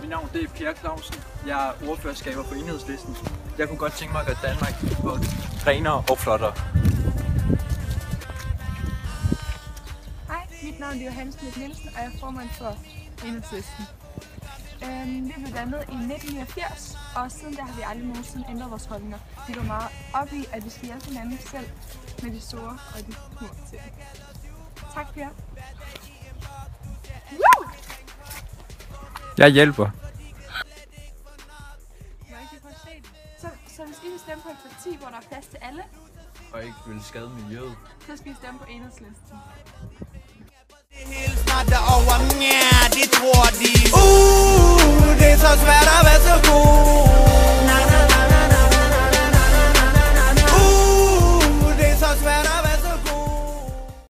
Mit navn det er Per Clausen. Jeg er ordførerskaber på Enhedslisten. Jeg kunne godt tænke mig at gøre Danmark renere og flottere. Hej, mit navn er Johannes Schmidt Nielsen, og jeg er formand for Enhedslisten. Vi blev dannet i 1989, og siden der har vi aldrig nogensinde ændret vores holdninger. Vi går meget op i, at vi skal hjælpe hinanden selv med de store og de små ting. Tak, Per. Jeg hjælper. Så hvis I vil stemme på et parti, hvor der er plads til alle, Og ikke vil skade miljøet, så skal I stemme på Enhedslisten. Det tror de